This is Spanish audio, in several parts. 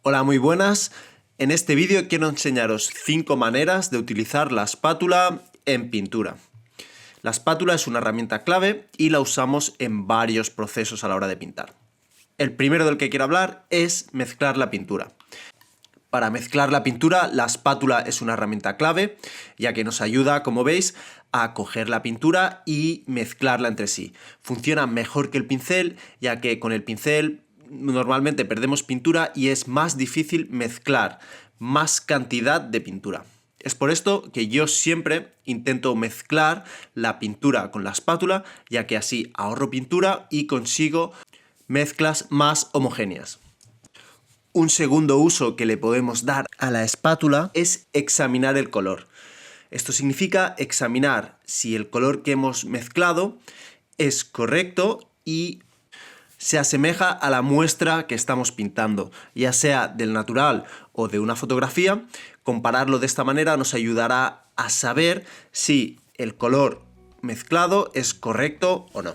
Hola, muy buenas. En este vídeo quiero enseñaros 5 maneras de utilizar la espátula en pintura. La espátula es una herramienta clave y la usamos en varios procesos a la hora de pintar. El primero del que quiero hablar es mezclar la pintura. Para mezclar la pintura, la espátula es una herramienta clave, ya que nos ayuda, como veis, a coger la pintura y mezclarla entre sí. Funciona mejor que el pincel, ya que con el pincel normalmente perdemos pintura y es más difícil mezclar más cantidad de pintura. Es por esto que yo siempre intento mezclar la pintura con la espátula, ya que así ahorro pintura y consigo mezclas más homogéneas. Un segundo uso que le podemos dar a la espátula es examinar el color. Esto significa examinar si el color que hemos mezclado es correcto y se asemeja a la muestra que estamos pintando, ya sea del natural o de una fotografía. Compararlo de esta manera nos ayudará a saber si el color mezclado es correcto o no.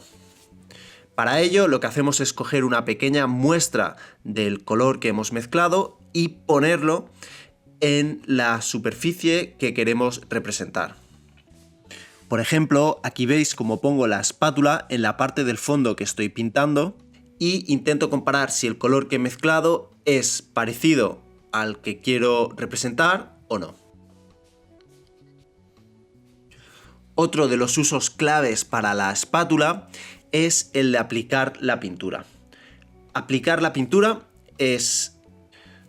Para ello, lo que hacemos es coger una pequeña muestra del color que hemos mezclado y ponerlo en la superficie que queremos representar. Por ejemplo, aquí veis cómo pongo la espátula en la parte del fondo que estoy pintando y intento comparar si el color que he mezclado es parecido al que quiero representar o no. Otro de los usos claves para la espátula es el de aplicar la pintura. Aplicar la pintura es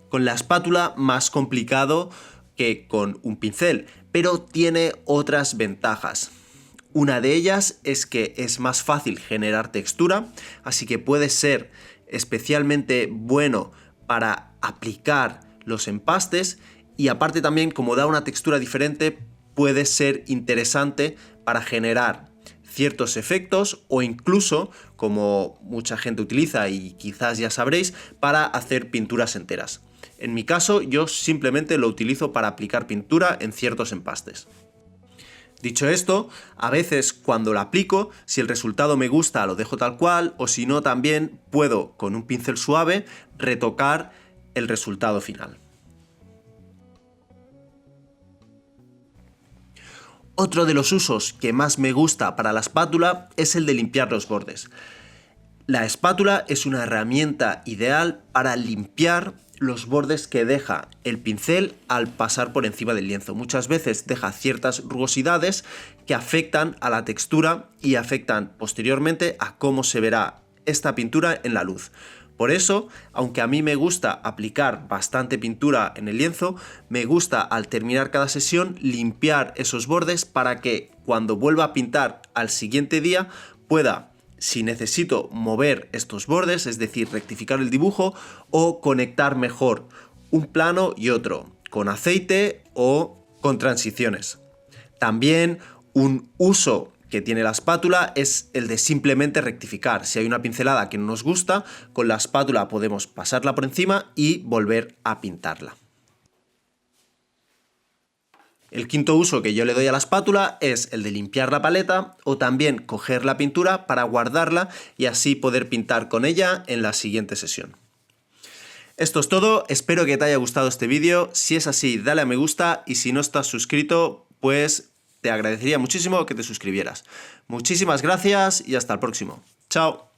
con la espátula más complicado que con un pincel, pero tiene otras ventajas. Una de ellas es que es más fácil generar textura, así que puede ser especialmente bueno para aplicar los empastes y aparte también, como da una textura diferente, puede ser interesante para generar ciertos efectos o incluso, como mucha gente utiliza y quizás ya sabréis, para hacer pinturas enteras. En mi caso, yo simplemente lo utilizo para aplicar pintura en ciertos empastes. Dicho esto, a veces cuando lo aplico, si el resultado me gusta lo dejo tal cual, o si no también puedo con un pincel suave retocar el resultado final. Otro de los usos que más me gusta para la espátula es el de limpiar los bordes. La espátula es una herramienta ideal para limpiar los bordes que deja el pincel al pasar por encima del lienzo. Muchas veces deja ciertas rugosidades que afectan a la textura y afectan posteriormente a cómo se verá esta pintura en la luz. Por eso, aunque a mí me gusta aplicar bastante pintura en el lienzo, me gusta al terminar cada sesión limpiar esos bordes para que cuando vuelva a pintar al siguiente día pueda, si necesito, mover estos bordes, es decir, rectificar el dibujo o conectar mejor un plano y otro, con aceite o con transiciones. También un uso que tiene la espátula es el de simplemente rectificar. Si hay una pincelada que no nos gusta, con la espátula podemos pasarla por encima y volver a pintarla. El quinto uso que yo le doy a la espátula es el de limpiar la paleta o también coger la pintura para guardarla y así poder pintar con ella en la siguiente sesión. Esto es todo, espero que te haya gustado este vídeo. Si es así, dale a me gusta y si no estás suscrito, pues te agradecería muchísimo que te suscribieras. Muchísimas gracias y hasta el próximo. Chao.